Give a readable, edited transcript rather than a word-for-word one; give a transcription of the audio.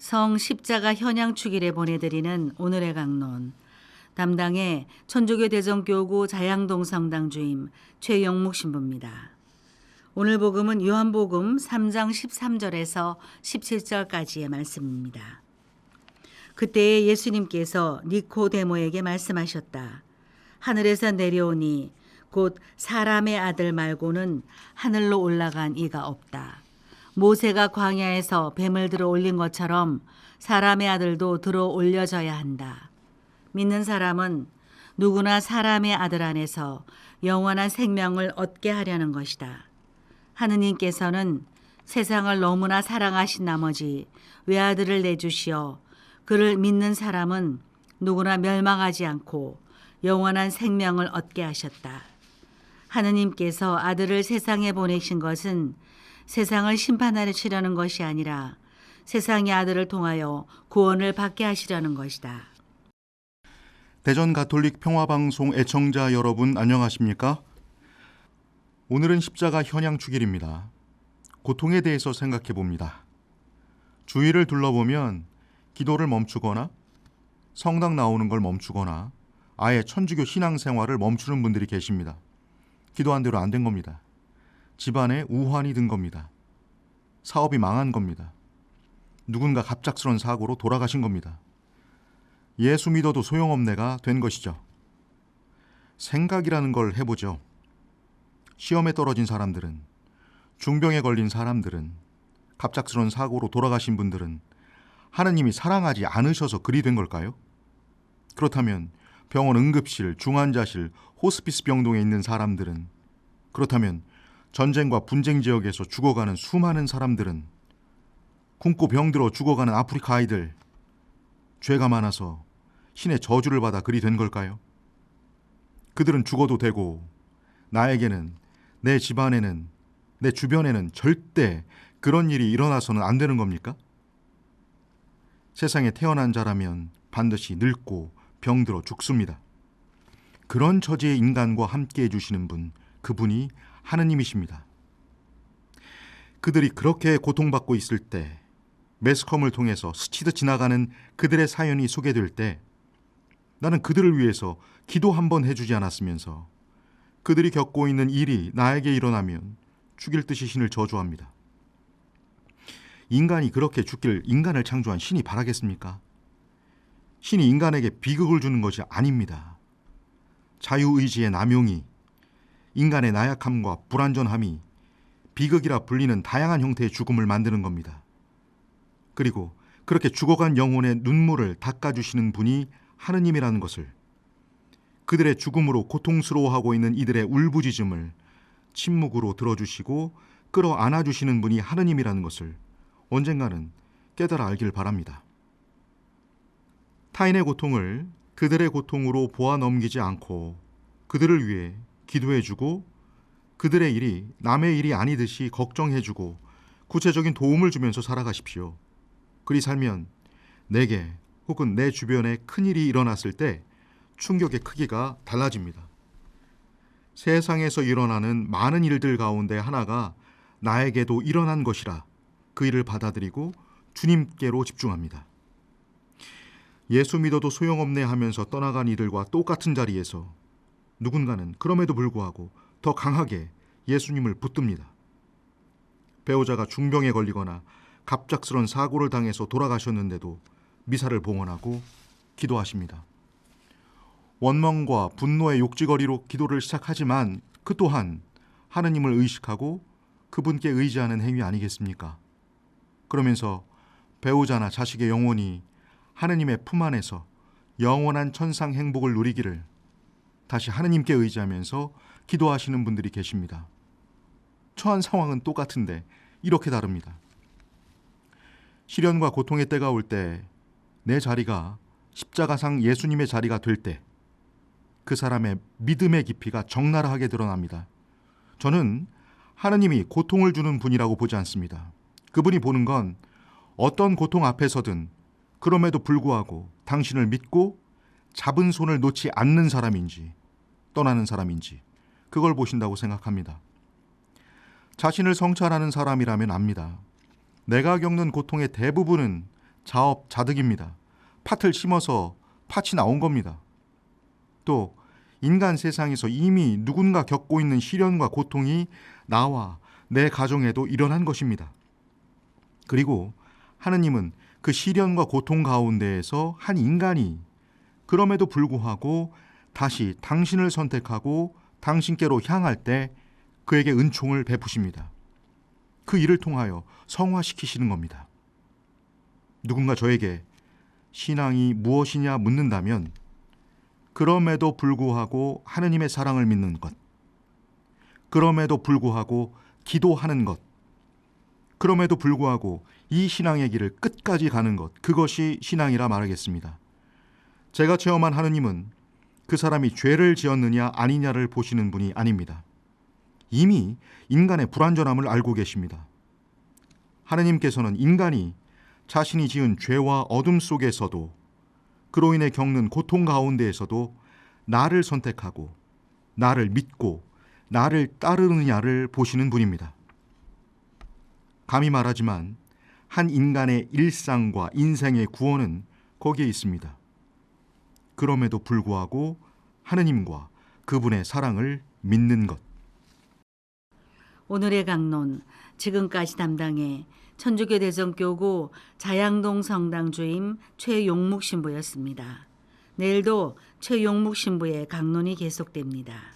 성 십자가 현양축일에 보내드리는 오늘의 강론. 담당의 천주교 대전교구 자양동 성당 주임 최영묵 신부입니다. 오늘 복음은 요한복음 3장 13절에서 17절까지의 말씀입니다. 그때에 예수님께서 니코데모에게 말씀하셨다. 하늘에서 내려오니 곧 사람의 아들 말고는 하늘로 올라간 이가 없다. 모세가 광야에서 뱀을 들어 올린 것처럼 사람의 아들도 들어 올려져야 한다. 믿는 사람은 누구나 사람의 아들 안에서 영원한 생명을 얻게 하려는 것이다. 하느님께서는 세상을 너무나 사랑하신 나머지 외아들을 내주시어 그를 믿는 사람은 누구나 멸망하지 않고 영원한 생명을 얻게 하셨다. 하느님께서 아들을 세상에 보내신 것은 세상을 심판하시려는 것이 아니라 세상의 아들을 통하여 구원을 받게 하시려는 것이다. 대전 가톨릭 평화방송 애청자 여러분 안녕하십니까? 오늘은 십자가 현양축일입니다. 고통에 대해서 생각해 봅니다. 주위를 둘러보면 기도를 멈추거나 성당 나오는 걸 멈추거나 아예 천주교 신앙생활을 멈추는 분들이 계십니다. 기도한 대로 안 된 겁니다. 집안에 우환이 든 겁니다. 사업이 망한 겁니다. 누군가 갑작스러운 사고로 돌아가신 겁니다. 예수 믿어도 소용없네가 된 것이죠. 생각이라는 걸 해보죠. 시험에 떨어진 사람들은, 중병에 걸린 사람들은, 갑작스러운 사고로 돌아가신 분들은 하느님이 사랑하지 않으셔서 그리 된 걸까요? 그렇다면 병원 응급실, 중환자실, 호스피스 병동에 있는 사람들은, 그렇다면 전쟁과 분쟁 지역에서 죽어가는 수많은 사람들은, 굶고 병들어 죽어가는 아프리카 아이들, 죄가 많아서 신의 저주를 받아 그리 된 걸까요? 그들은 죽어도 되고 나에게는, 내 집안에는, 내 주변에는 절대 그런 일이 일어나서는 안 되는 겁니까? 세상에 태어난 자라면 반드시 늙고 병들어 죽습니다. 그런 처지의 인간과 함께 해주시는 분, 그분이 하느님이십니다. 그들이 그렇게 고통받고 있을 때, 매스컴을 통해서 스치듯 지나가는 그들의 사연이 소개될 때, 나는 그들을 위해서 기도 한번 해주지 않았으면서 그들이 겪고 있는 일이 나에게 일어나면 죽일 듯이 신을 저주합니다. 인간이 그렇게 죽길 인간을 창조한 신이 바라겠습니까? 신이 인간에게 비극을 주는 것이 아닙니다. 자유의지의 남용이, 인간의 나약함과 불완전함이 비극이라 불리는 다양한 형태의 죽음을 만드는 겁니다. 그리고 그렇게 죽어간 영혼의 눈물을 닦아주시는 분이 하느님이라는 것을, 그들의 죽음으로 고통스러워하고 있는 이들의 울부짖음을 침묵으로 들어주시고 끌어안아주시는 분이 하느님이라는 것을 언젠가는 깨달아 알길 바랍니다. 타인의 고통을 그들의 고통으로 보아 넘기지 않고 그들을 위해 기도해주고 그들의 일이 남의 일이 아니듯이 걱정해주고 구체적인 도움을 주면서 살아가십시오. 그리 살면 내게 혹은 내 주변에 큰일이 일어났을 때 충격의 크기가 달라집니다. 세상에서 일어나는 많은 일들 가운데 하나가 나에게도 일어난 것이라 그 일을 받아들이고 주님께로 집중합니다. 예수 믿어도 소용없네 하면서 떠나간 이들과 똑같은 자리에서 누군가는 그럼에도 불구하고 더 강하게 예수님을 붙듭니다. 배우자가 중병에 걸리거나 갑작스런 사고를 당해서 돌아가셨는데도 미사를 봉헌하고 기도하십니다. 원망과 분노의 욕지거리로 기도를 시작하지만 그 또한 하느님을 의식하고 그분께 의지하는 행위 아니겠습니까? 그러면서 배우자나 자식의 영혼이 하느님의 품 안에서 영원한 천상 행복을 누리기를 다시 하느님께 의지하면서 기도하시는 분들이 계십니다. 처한 상황은 똑같은데 이렇게 다릅니다. 시련과 고통의 때가 올 때 내 자리가 십자가상 예수님의 자리가 될 때 그 사람의 믿음의 깊이가 적나라하게 드러납니다. 저는 하느님이 고통을 주는 분이라고 보지 않습니다. 그분이 보는 건 어떤 고통 앞에서든 그럼에도 불구하고 당신을 믿고 잡은 손을 놓지 않는 사람인지 떠나는 사람인지 그걸 보신다고 생각합니다. 자신을 성찰하는 사람이라면 압니다. 내가 겪는 고통의 대부분은 자업자득입니다. 팥을 심어서 팥이 나온 겁니다. 또 인간 세상에서 이미 누군가 겪고 있는 시련과 고통이 나와 내 가정에도 일어난 것입니다. 그리고 하느님은 그 시련과 고통 가운데에서 한 인간이 그럼에도 불구하고 다시 당신을 선택하고 당신께로 향할 때 그에게 은총을 베푸십니다. 그 일을 통하여 성화시키시는 겁니다. 누군가 저에게 신앙이 무엇이냐 묻는다면 그럼에도 불구하고 하느님의 사랑을 믿는 것, 그럼에도 불구하고 기도하는 것, 그럼에도 불구하고 이 신앙의 길을 끝까지 가는 것, 그것이 신앙이라 말하겠습니다. 제가 체험한 하느님은 그 사람이 죄를 지었느냐 아니냐를 보시는 분이 아닙니다. 이미 인간의 불완전함을 알고 계십니다. 하느님께서는 인간이 자신이 지은 죄와 어둠 속에서도 그로 인해 겪는 고통 가운데에서도 나를 선택하고 나를 믿고 나를 따르느냐를 보시는 분입니다. 감히 말하지만 한 인간의 일상과 인생의 구원은 거기에 있습니다. 그럼에도 불구하고 하느님과 그분의 사랑을 믿는 것. 오늘의 강론, 지금까지 담당해 천주교 대전교구 자양동 성당 주임 최용묵 신부였습니다. 내일도 최용묵 신부의 강론이 계속됩니다.